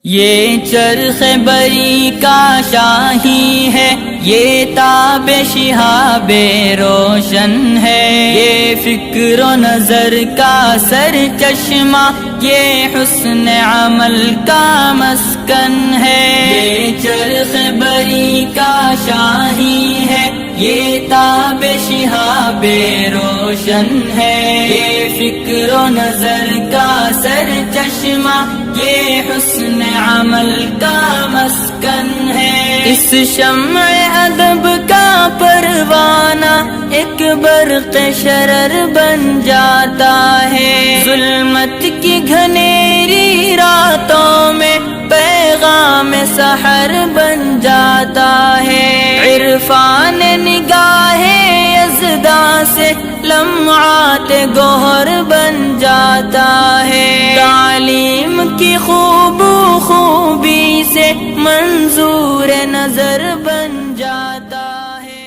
یہ چرخ بری کا شاہی ہے، یہ تاب شہاب روشن ہے، یہ فکر و نظر کا سر چشمہ، یہ حسن عمل کا مسکن ہے۔ یہ چرخ بری کا شاہی ہے، یہ تاب شہاب روشن ہے، یہ فکر و نظر کا سر چشمہ، یہ حسن عمل کا مسکن ہے۔ اس شمع ادب کا پروانہ ایک برق شرر بن جاتا ہے، ظلمت کی گھنیری راتوں میں پیغام سحر بن جاتا ہے، عرفان نگاہ یزداں سے لمعات گوہر بن جاتا ہے، تعلیم کی خوبی سے منظور نظر بن جاتا ہے۔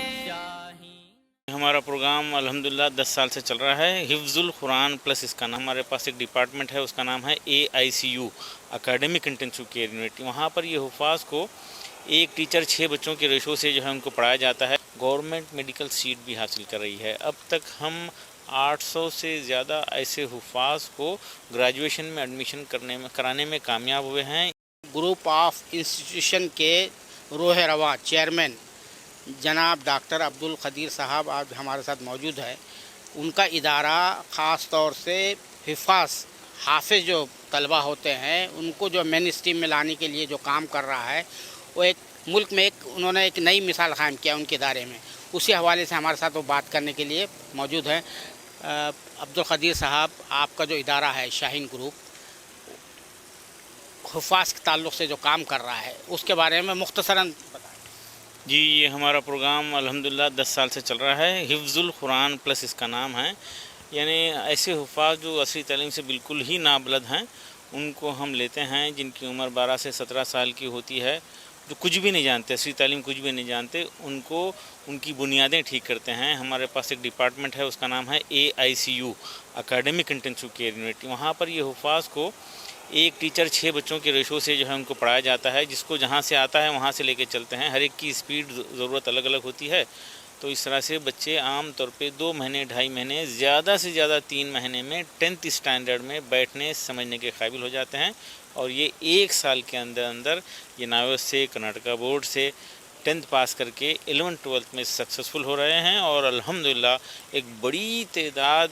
ہمارا پروگرام الحمدللہ 10 سال سے چل رہا ہے، حفظ القرآن پلس اس کا نام، ہمارے پاس ایک ڈپارٹمنٹ ہے، اس کا نام ہے AICU academic intensive care unit. وہاں پر یہ حفاظ کو ایک ٹیچر 6 بچوں کے ریشو سے جو ہے ان کو پڑھایا جاتا ہے۔ گورنمنٹ میڈیکل سیٹ بھی حاصل کر رہی ہے۔ اب تک ہم 800 سے زیادہ ایسے حفاظ کو گریجویشن میں ایڈمیشن کرانے میں کامیاب ہوئے ہیں۔ گروپ آف انسٹیٹیوشن کے روح رواں چیئرمین جناب ڈاکٹر عبدالقدیر صاحب آج ہمارے ساتھ موجود ہے۔ ان کا ادارہ خاص طور سے حافظ جو طلبہ ہوتے ہیں ان کو جو مین اسٹریم میں لانے کے لیے جو کام کر رہا ہے، وہ ایک ملک میں انہوں نے ایک نئی مثال قائم کیا ان کے ادارے میں۔ اسی حوالے سے ہمارے ساتھ وہ بات کرنے کے لیے موجود ہیں۔ عبدالقدیر صاحب، آپ کا جو ادارہ ہے شاہین گروپ، حفاظ کے تعلق سے جو کام کر رہا ہے اس کے بارے میں مختصراً بتائیں۔ جی، یہ ہمارا پروگرام الحمدللہ 10 سال سے چل رہا ہے، حفظ القرآن پلس اس کا نام ہے، یعنی ایسے حفاظ جو عصری تعلیم سے بالکل ہی نابلد ہیں ان کو ہم لیتے ہیں، جن کی عمر 12 سے 17 سال کی ہوتی ہے، جو کچھ بھی نہیں جانتے، عصری تعلیم کچھ بھی نہیں جانتے، ان کو ان کی بنیادیں ٹھیک کرتے ہیں۔ ہمارے پاس ایک ڈپارٹمنٹ ہے، اس کا نام ہے AICU academic intensive care unit. وہاں پر یہ حفاظ کو ایک ٹیچر 6 بچوں کے ریشو سے جو ہے ان کو پڑھایا جاتا ہے، جس کو جہاں سے آتا ہے وہاں سے لے کے چلتے ہیں۔ ہر ایک کی سپیڈ ضرورت الگ الگ ہوتی ہے، تو اس طرح سے بچے عام طور پہ 2 مہینے 2.5 مہینے زیادہ سے زیادہ 3 مہینے میں 10th اسٹینڈرڈ میں بیٹھنے سمجھنے کے قابل ہو جاتے ہیں، اور یہ 1 سال کے اندر یہ ناوس سے، کرناٹکا بورڈ سے 10th پاس کر کے 11th 12th میں سکسیسفل ہو رہے ہیں، اور الحمدللہ ایک بڑی تعداد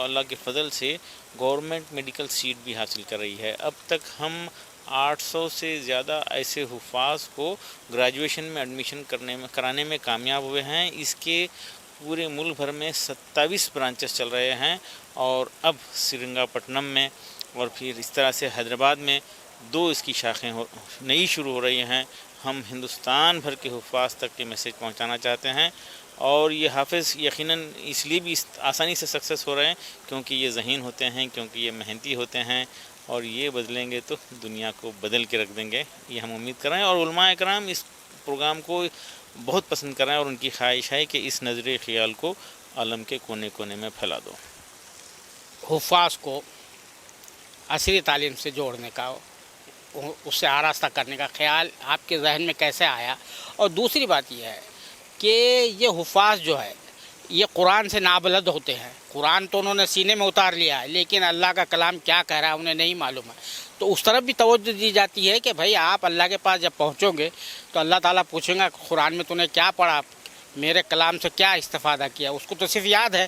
اللہ کے فضل سے گورنمنٹ میڈیکل سیٹ بھی حاصل کر رہی ہے۔ اب تک ہم 800 سے زیادہ ایسے حفاظ کو گریجویشن میں ایڈمیشن کرانے میں کامیاب ہوئے ہیں۔ اس کے پورے ملک بھر میں 27 برانچز چل رہے ہیں، اور اب سرنگا پٹنم میں اور پھر اس طرح سے حیدرآباد میں 2 اس کی شاخیں نئی شروع ہو رہی ہیں۔ ہم ہندوستان بھر کے حفاظ تک یہ میسیج پہنچانا چاہتے ہیں، اور یہ حافظ یقیناً اس لیے بھی آسانی سے سکسیس ہو رہے ہیں کیونکہ یہ ذہین ہوتے ہیں، کیونکہ یہ محنتی ہوتے ہیں، اور یہ بدلیں گے تو دنیا کو بدل کے رکھ دیں گے، یہ ہم امید کر رہے ہیں۔ اور علماء اکرام اس پروگرام کو بہت پسند کر رہے ہیں، اور ان کی خواہش ہے کہ اس نظریے خیال کو عالم کے کونے کونے میں پھیلا دو۔ حفاظ کو عصری تعلیم سے جوڑنے کا، اس سے آراستہ کرنے کا خیال آپ کے ذہن میں کیسے آیا؟ اور دوسری بات یہ ہے کہ یہ حفاظ جو ہے یہ قرآن سے نابلد ہوتے ہیں، قرآن تو انہوں نے سینے میں اتار لیا ہے، لیکن اللہ کا کلام کیا کہہ رہا ہے انہیں نہیں معلوم ہے، تو اس طرف بھی توجہ دی جاتی ہے کہ بھائی آپ اللہ کے پاس جب پہنچو گے تو اللہ تعالیٰ پوچھیں گا قرآن میں تو نے کیا پڑھا، میرے کلام سے کیا استفادہ کیا، اس کو تو صرف یاد ہے،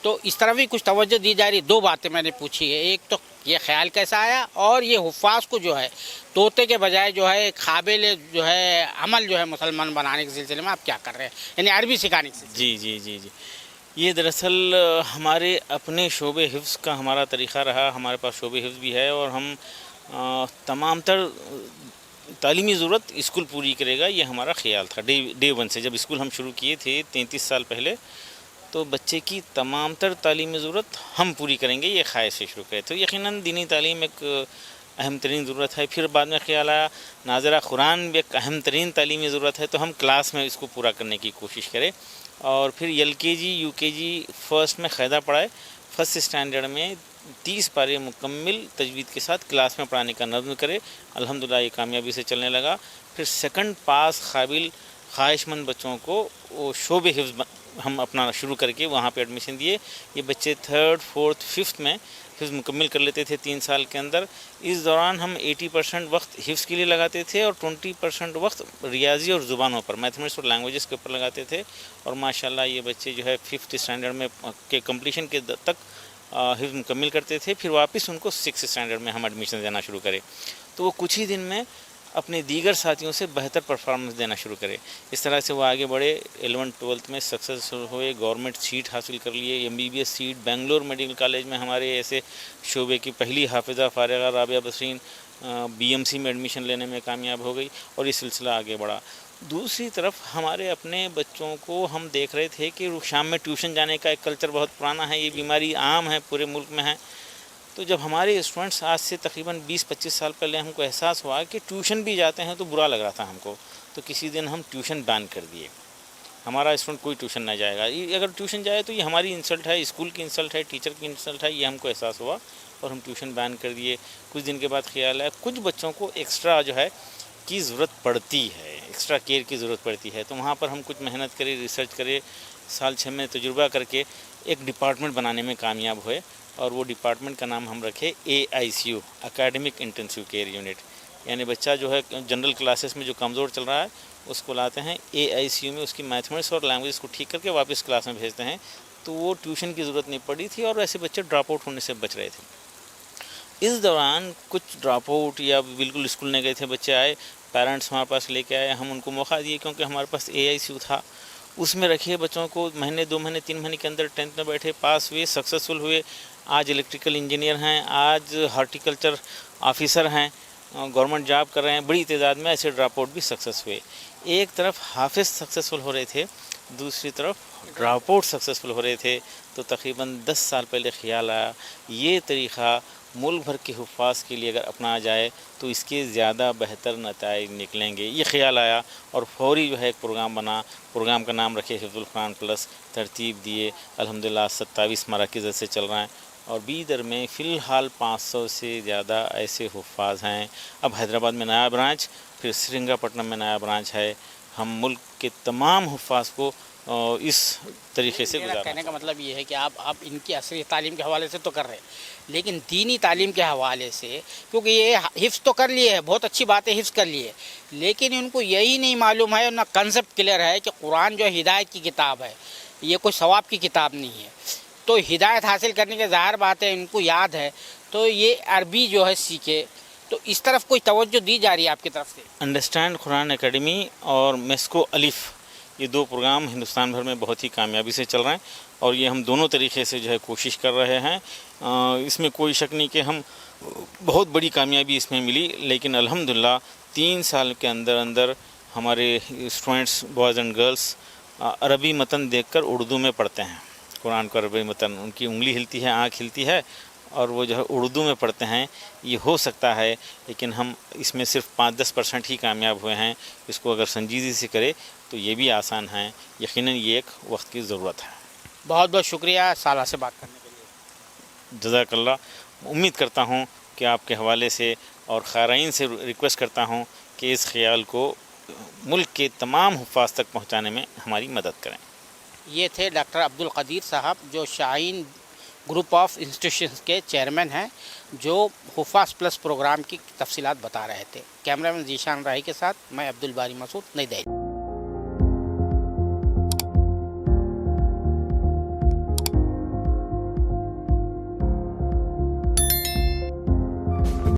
تو اس طرح بھی کچھ توجہ دی جا رہی۔ 2 باتیں میں نے پوچھی ہے، ایک تو یہ خیال کیسا آیا، اور یہ حفاظ کو جو ہے طوطے کے بجائے جو ہے قابل جو ہے عمل جو ہے مسلمان بنانے کے سلسلے میں آپ کیا کر رہے ہیں، یعنی عربی سکھانے کے سلسلے میں؟ جی، یہ دراصل ہمارے اپنے شعبے حفظ کا ہمارا طریقہ رہا، ہمارے پاس شعبے حفظ بھی ہے، اور ہم تمام تر تعلیمی ضرورت اسکول پوری کرے گا، یہ ہمارا خیال تھا ڈے 1 سے۔ جب اسکول ہم شروع کیے تھے 33 سال پہلے، تو بچے کی تمام تر تعلیمی ضرورت ہم پوری کریں گے، یہ خواہش سے شروع کرے۔ تو یقیناً دینی تعلیم ایک اہم ترین ضرورت ہے۔ پھر بعد میں خیال آیا ناظرہ قرآن بھی ایک اہم ترین تعلیمی ضرورت ہے، تو ہم کلاس میں اس کو پورا کرنے کی کوشش کریں، اور پھر LKG UKG فرسٹ میں قاعدہ پڑھائے، 1st اسٹینڈرڈ میں 30 پارے مکمل تجوید کے ساتھ کلاس میں پڑھانے کا نظم کرے. الحمدللہ یہ کامیابی سے چلنے لگا. پھر سیکنڈ پاس قابل خواہش مند بچوں کو وہ شعبے حفظ ہم اپنا شروع کر کے وہاں پہ ایڈمیشن دیے. یہ بچے 3rd 4th 5th میں حفظ مکمل کر لیتے تھے 3 سال کے اندر. اس دوران ہم 80% وقت حفظ کے لیے لگاتے تھے اور 20% وقت ریاضی اور زبانوں پر، میتھمیٹکس اور لینگویجز کے اوپر لگاتے تھے. اور ماشاءاللہ یہ بچے جو ہے 5th اسٹینڈرڈ میں کے کمپلیشن کے تک حفظ مکمل کرتے تھے. پھر واپس ان کو 6th اسٹینڈرڈ میں ہم ایڈمیشن دینا شروع کرے تو وہ کچھ ہی دن میں اپنے دیگر ساتھیوں سے بہتر پرفارمنس دینا شروع کرے. اس طرح سے وہ آگے بڑھے. 11th 12th میں سکسیزفل ہوئے، گورنمنٹ سیٹ حاصل کر لیے. MBBS seat Bangalore medical college میں ہمارے ایسے شعبے کی پہلی حافظہ فارغہ رابعہ بسرین BMC میں ایڈمیشن لینے میں کامیاب ہو گئی اور یہ سلسلہ آگے بڑھا. دوسری طرف ہمارے اپنے بچوں کو ہم دیکھ رہے تھے کہ شام میں ٹیوشن جانے کا ایک کلچر بہت پرانا ہے. یہ بیماری عام ہے، پورے ملک میں ہے. تو جب ہمارے اسٹوڈنٹس آج سے تقریباً 20-25 سال پہلے ہم کو احساس ہوا کہ ٹیوشن بھی جاتے ہیں تو برا لگ رہا تھا ہم کو، تو کسی دن ہم ٹیوشن بین کر دیے. ہمارا اسٹوڈنٹ کوئی ٹیوشن نہ جائے گا. اگر ٹیوشن جائے تو یہ ہماری انسلٹ ہے، اسکول کی انسلٹ ہے، ٹیچر کی انسلٹ ہے. یہ ہم کو احساس ہوا اور ہم ٹیوشن بین کر دیے. کچھ دن کے بعد خیال ہے کچھ بچوں کو ایکسٹرا جو ہے کی ضرورت پڑتی ہے، ایکسٹرا کیئر کی ضرورت پڑتی ہے. تو وہاں پر ہم کچھ محنت کرے، ریسرچ کرے، سال 6 میں تجربہ کر کے ایک ڈپارٹمنٹ بنانے میں کامیاب ہوئے. اور وہ ڈپارٹمنٹ کا نام ہم رکھے AICU اکیڈمک انٹینسیو کیئر یونٹ. یعنی بچہ جو ہے جنرل کلاسز میں جو کمزور چل رہا ہے اس کو لاتے ہیں AICU میں، اس کی میتھمیٹکس اور لینگویج کو ٹھیک کر کے واپس کلاس میں بھیجتے ہیں. تو وہ ٹیوشن کی ضرورت نہیں پڑی تھی اور ایسے بچے ڈراپ آؤٹ ہونے سے بچ رہے تھے. اس دوران کچھ ڈراپ آؤٹ یا بالکل اسکول نہیں گئے تھے بچے آئے، پیرنٹس ہمارے پاس لے کے آئے. ہم ان کو موقع دیے کیونکہ ہمارے پاس AICU تھا. اس میں رکھے بچوں کو مہینے 2 مہینے 3 مہینے کے اندر 10th میں بیٹھے، پاس ہوئے، سکسیزفل ہوئے. آج الیکٹریکل انجینئر ہیں، آج ہارٹیکلچر آفیسر ہیں، گورنمنٹ جاب کر رہے ہیں. بڑی تعداد میں ایسے ڈراپ آؤٹ بھی سکسیس ہوئے. ایک طرف حافظ سکسیزفل ہو رہے تھے، دوسری طرف ڈراپ آؤٹ سکسیزفل ہو رہے تھے. تو تقریباً 10 سال پہلے خیال آیا یہ طریقہ ملک بھر کے حفاظ کے لیے اگر اپنایا جائے تو اس کے زیادہ بہتر نتائج نکلیں گے. یہ خیال آیا اور فوری جو ہے ایک پروگرام بنا. پروگرام کا نام رکھے حفظ القرآن پلس. ترتیب دیے. الحمدللہ 27 مراکز سے چل رہے ہیں اور بیدر میں فی الحال 500 سے زیادہ ایسے حفاظ ہیں. اب حیدرآباد میں نیا برانچ، پھر سرنگا پٹنم میں نیا برانچ ہے. ہم ملک کے تمام حفاظ کو اس طریقے سے میرا کہنے کا مطلب یہ ہے کہ آپ ان کی عصری تعلیم کے حوالے سے تو کر رہے ہیں، لیکن دینی تعلیم کے حوالے سے، کیونکہ یہ حفظ تو کر لیے ہے، بہت اچھی بات ہے حفظ کر لیے، لیکن ان کو یہی نہیں معلوم ہے، نہ کنسیپٹ کلیئر ہے کہ قرآن جو ہدایت کی کتاب ہے، یہ کوئی ثواب کی کتاب نہیں ہے. تو ہدایت حاصل کرنے کے ظاہر بات ہے ان کو یاد ہے، تو یہ عربی جو ہے سیکھے. تو اس طرف کوئی توجہ دی جا رہی ہے آپ کی طرف سے؟ انڈرسٹینڈ قرآن اکیڈمی اور میسکو الف، یہ 2 پروگرام ہندوستان بھر میں بہت ہی کامیابی سے چل رہے ہیں اور یہ ہم دونوں طریقے سے جو ہے کوشش کر رہے ہیں. اس میں کوئی شک نہیں کہ ہم بہت بڑی کامیابی اس میں ملی، لیکن الحمدللہ 3 سال کے اندر ہمارے اسٹوڈنٹس بوائز اینڈ گرلس عربی متن دیکھ کر اردو میں پڑھتے ہیں. قرآن کو عربی متن، ان کی انگلی ہلتی ہے، آنکھ ہلتی ہے اور وہ جو ہے اردو میں پڑھتے ہیں. یہ ہو سکتا ہے لیکن ہم اس میں صرف 5-10% ہی کامیاب ہوئے ہیں. اس کو اگر سنجیدگی سے کرے تو یہ بھی آسان ہے. یقیناً یہ ایک وقت کی ضرورت ہے. بہت بہت شکریہ سالہ سے بات کرنے کے لیے. جزاک اللہ. امید کرتا ہوں کہ آپ کے حوالے سے اور قارئین سے ریکویسٹ کرتا ہوں کہ اس خیال کو ملک کے تمام حفاظ تک پہنچانے میں ہماری مدد کریں. یہ تھے ڈاکٹر عبدالقدیر صاحب جو شاہین گروپ آف انسٹیٹیوشنز کے چیئرمین ہیں، جو حفاظ پلس پروگرام کی تفصیلات بتا رہے تھے. کیمرہ مین ذیشان راہی کے ساتھ میں عبدالباری مسعود، نئی دہلی.